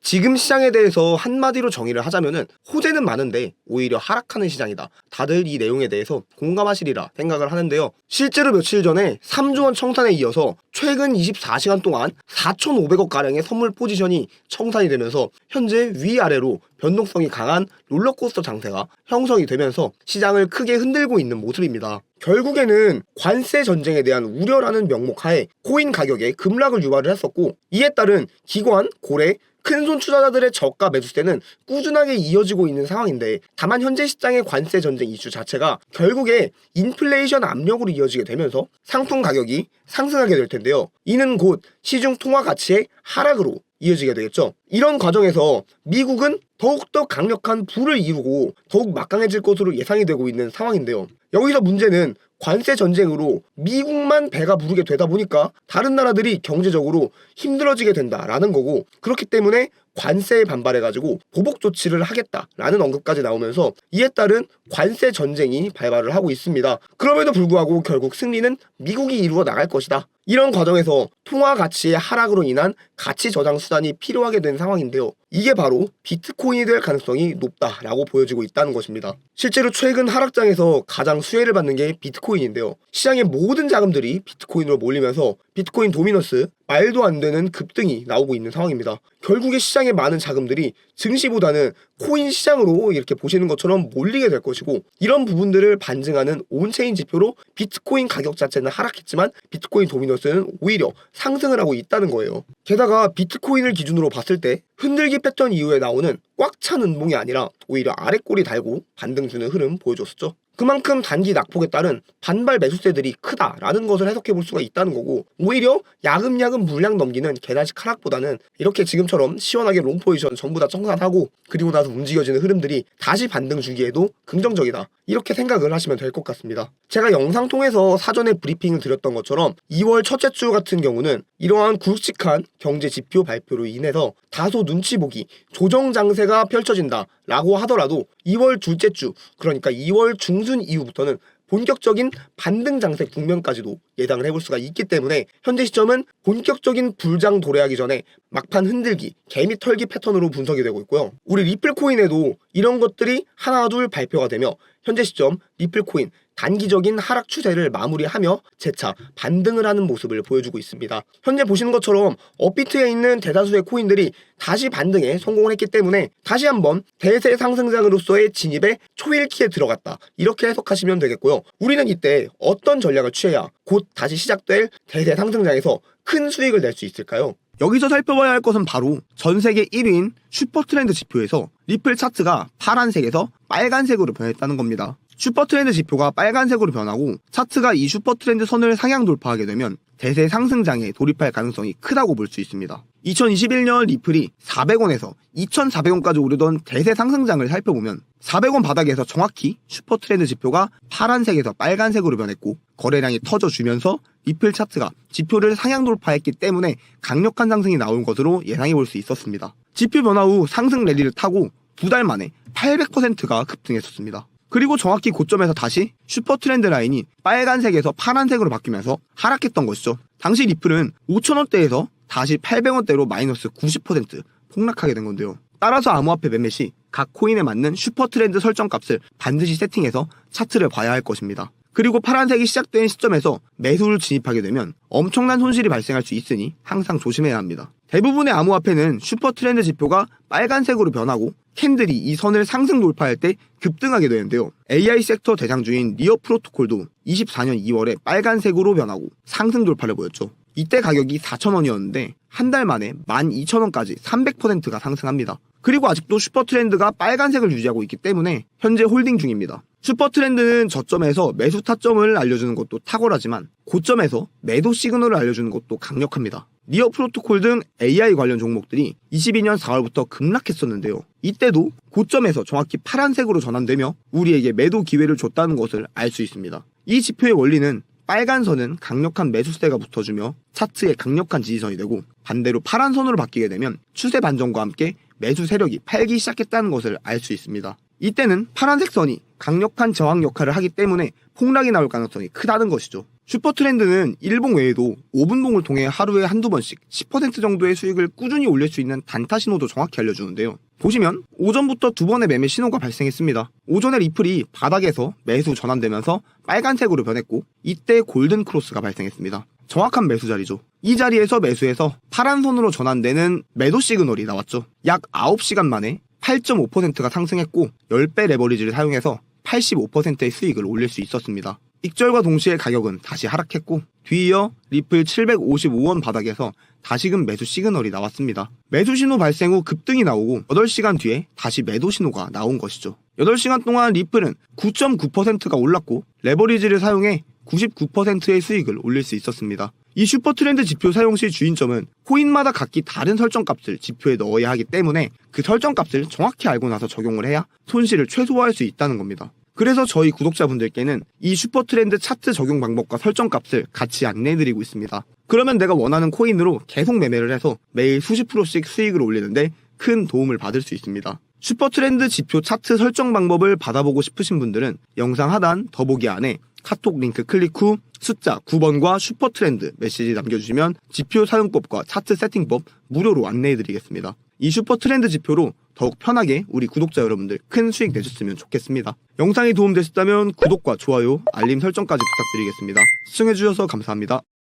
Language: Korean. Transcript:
지금 시장에 대해서 한마디로 정의를 하자면은 호재는 많은데 오히려 하락하는 시장이다. 다들 이 내용에 대해서 공감하시리라 생각을 하는데요. 실제로 며칠 전에 3조 원 청산에 이어서 최근 24시간 동안 4,500억가량의 선물 포지션이 청산이 되면서 현재 위아래로 변동성이 강한 롤러코스터 장세가 형성이 되면서 시장을 크게 흔들고 있는 모습입니다. 결국에는 관세 전쟁에 대한 우려라는 명목 하에 코인 가격에 급락을 유발을 했었고, 이에 따른 기관, 고래, 큰손 투자자들의 저가 매수세는 꾸준하게 이어지고 있는 상황인데, 다만 현재 시장의 관세 전쟁 이슈 자체가 결국에 인플레이션 압력으로 이어지게 되면서 상품 가격이 상승하게 될 텐데요. 이는 곧 시중 통화 가치의 하락으로 이어지게 되겠죠. 이런 과정에서 미국은 더욱더 강력한 불을 이루고 더욱 막강해질 것으로 예상이 되고 있는 상황인데요. 여기서 문제는 관세 전쟁으로 미국만 배가 부르게 되다 보니까 다른 나라들이 경제적으로 힘들어지게 된다라는 거고, 그렇기 때문에 관세에 반발해가지고 보복 조치를 하겠다라는 언급까지 나오면서 이에 따른 관세 전쟁이 발발을 하고 있습니다. 그럼에도 불구하고 결국 승리는 미국이 이루어 나갈 것이다. 이런 과정에서 통화 가치의 하락으로 인한 가치 저장 수단이 필요하게 된 상황인데요. 이게 바로 비트코인이 될 가능성이 높다라고 보여지고 있다는 것입니다. 실제로 최근 하락장에서 가장 수혜를 받는 게 비트코인인데요. 시장의 모든 자금들이 비트코인으로 몰리면서 비트코인 도미너스, 말도 안 되는 급등이 나오고 있는 상황입니다. 결국에 시장의 많은 자금들이 증시보다는 코인 시장으로 이렇게 보시는 것처럼 몰리게 될 것이고, 이런 부분들을 반증하는 온체인 지표로 비트코인 가격 자체는 하락했지만 비트코인 도미너스는 오히려 상승을 하고 있다는 거예요. 게다가 비트코인을 기준으로 봤을 때 흔들기 패턴 이후에 나오는 꽉 찬 음봉이 아니라 오히려 아랫골이 달고 반등 주는 흐름 보여줬었죠. 그만큼 단기 낙폭에 따른 반발 매수세들이 크다라는 것을 해석해 볼 수가 있다는 거고, 오히려 야금야금 물량 넘기는 계단식 하락보다는 이렇게 지금처럼 시원하게 롱 포지션 전부 다 청산하고 그리고 나서 움직여지는 흐름들이 다시 반등 주기에도 긍정적이다, 이렇게 생각을 하시면 될 것 같습니다. 제가 영상 통해서 사전에 브리핑을 드렸던 것처럼 2월 첫째 주 같은 경우는 이러한 굵직한 경제 지표 발표로 인해서 다소 눈치 보기, 조정 장세가 펼쳐진다 라고 하더라도 2월 둘째 주, 그러니까 2월 중순 이후부터는 본격적인 반등 장세 국면까지도 예상을 해볼 수가 있기 때문에 현재 시점은 본격적인 불장 도래하기 전에 막판 흔들기, 개미 털기 패턴으로 분석이 되고 있고요. 우리 리플코인에도 이런 것들이 하나 둘 발표가 되며 현재 시점 리플코인 단기적인 하락 추세를 마무리하며 재차 반등을 하는 모습을 보여주고 있습니다. 현재 보시는 것처럼 업비트에 있는 대다수의 코인들이 다시 반등에 성공을 했기 때문에 다시 한번 대세 상승장으로서의 진입에 초일기에 들어갔다, 이렇게 해석하시면 되겠고요. 우리는 이때 어떤 전략을 취해야 곧 다시 시작될 대세 상승장에서 큰 수익을 낼 수 있을까요? 여기서 살펴봐야 할 것은 바로 전 세계 1위인 슈퍼트렌드 지표에서 리플 차트가 파란색에서 빨간색으로 변했다는 겁니다. 슈퍼트렌드 지표가 빨간색으로 변하고 차트가 이 슈퍼트렌드 선을 상향 돌파하게 되면 대세 상승장에 돌입할 가능성이 크다고 볼 수 있습니다. 2021년 리플이 400원에서 2,400원까지 오르던 대세 상승장을 살펴보면 400원 바닥에서 정확히 슈퍼트렌드 지표가 파란색에서 빨간색으로 변했고 거래량이 터져주면서 리플 차트가 지표를 상향 돌파했기 때문에 강력한 상승이 나온 것으로 예상해 볼 수 있었습니다. 지표 변화 후 상승 랠리를 타고 2달 만에 800%가 급등했었습니다. 그리고 정확히 고점에서 다시 슈퍼트렌드 라인이 빨간색에서 파란색으로 바뀌면서 하락했던 것이죠. 당시 리플은 5,000원대에서 다시 800원대로 마이너스 90% 폭락하게 된 건데요. 따라서 암호화폐 매매 시 각 코인에 맞는 슈퍼트렌드 설정값을 반드시 세팅해서 차트를 봐야 할 것입니다. 그리고 파란색이 시작된 시점에서 매수를 진입하게 되면 엄청난 손실이 발생할 수 있으니 항상 조심해야 합니다. 대부분의 암호화폐는 슈퍼트렌드 지표가 빨간색으로 변하고 캔들이 이 선을 상승 돌파할 때 급등하게 되는데요. AI 섹터 대장주인 니어 프로토콜도 24년 2월에 빨간색으로 변하고 상승 돌파를 보였죠. 이때 가격이 4,000원이었는데 한 달 만에 12,000원까지 300%가 상승합니다. 그리고 아직도 슈퍼트렌드가 빨간색을 유지하고 있기 때문에 현재 홀딩 중입니다. 슈퍼트렌드는 저점에서 매수 타점을 알려주는 것도 탁월하지만 고점에서 매도 시그널을 알려주는 것도 강력합니다. 니어 프로토콜 등 AI 관련 종목들이 22년 4월부터 급락했었는데요. 이때도 고점에서 정확히 파란색으로 전환되며 우리에게 매도 기회를 줬다는 것을 알 수 있습니다. 이 지표의 원리는 빨간 선은 강력한 매수세가 붙어주며 차트의 강력한 지지선이 되고 반대로 파란 선으로 바뀌게 되면 추세 반전과 함께 매수 세력이 팔기 시작했다는 것을 알 수 있습니다. 이때는 파란색 선이 강력한 저항 역할을 하기 때문에 폭락이 나올 가능성이 크다는 것이죠. 슈퍼트렌드는 일봉 외에도 5분봉을 통해 하루에 한두 번씩 10% 정도의 수익을 꾸준히 올릴 수 있는 단타 신호도 정확히 알려주는데요. 보시면 오전부터 두 번의 매매 신호가 발생했습니다. 오전에 리플이 바닥에서 매수 전환되면서 빨간색으로 변했고 이때 골든 크로스가 발생했습니다. 정확한 매수 자리죠. 이 자리에서 매수해서 파란 선으로 전환되는 매도 시그널이 나왔죠. 약 9시간 만에 8.5%가 상승했고 10배 레버리지를 사용해서 85%의 수익을 올릴 수 있었습니다. 익절과 동시에 가격은 다시 하락했고 뒤이어 리플 755원 바닥에서 다시금 매수 시그널이 나왔습니다. 매수 신호 발생 후 급등이 나오고 8시간 뒤에 다시 매도 신호가 나온 것이죠. 8시간 동안 리플은 9.9%가 올랐고 레버리지를 사용해 99%의 수익을 올릴 수 있었습니다. 이 슈퍼트렌드 지표 사용 시 주의점은 코인마다 각기 다른 설정값을 지표에 넣어야 하기 때문에 그 설정값을 정확히 알고 나서 적용을 해야 손실을 최소화할 수 있다는 겁니다. 그래서 저희 구독자분들께는 이 슈퍼트렌드 차트 적용 방법과 설정값을 같이 안내해드리고 있습니다. 그러면 내가 원하는 코인으로 계속 매매를 해서 매일 수십 프로씩 수익을 올리는데 큰 도움을 받을 수 있습니다. 슈퍼트렌드 지표 차트 설정 방법을 받아보고 싶으신 분들은 영상 하단 더보기 안에 카톡 링크 클릭 후 숫자 9번과 슈퍼트렌드 메시지 남겨주시면 지표 사용법과 차트 세팅법 무료로 안내해드리겠습니다. 이 슈퍼트렌드 지표로 더욱 편하게 우리 구독자 여러분들 큰 수익 내셨으면 좋겠습니다. 영상이 도움되셨다면 구독과 좋아요, 알림 설정까지 부탁드리겠습니다. 시청해주셔서 감사합니다.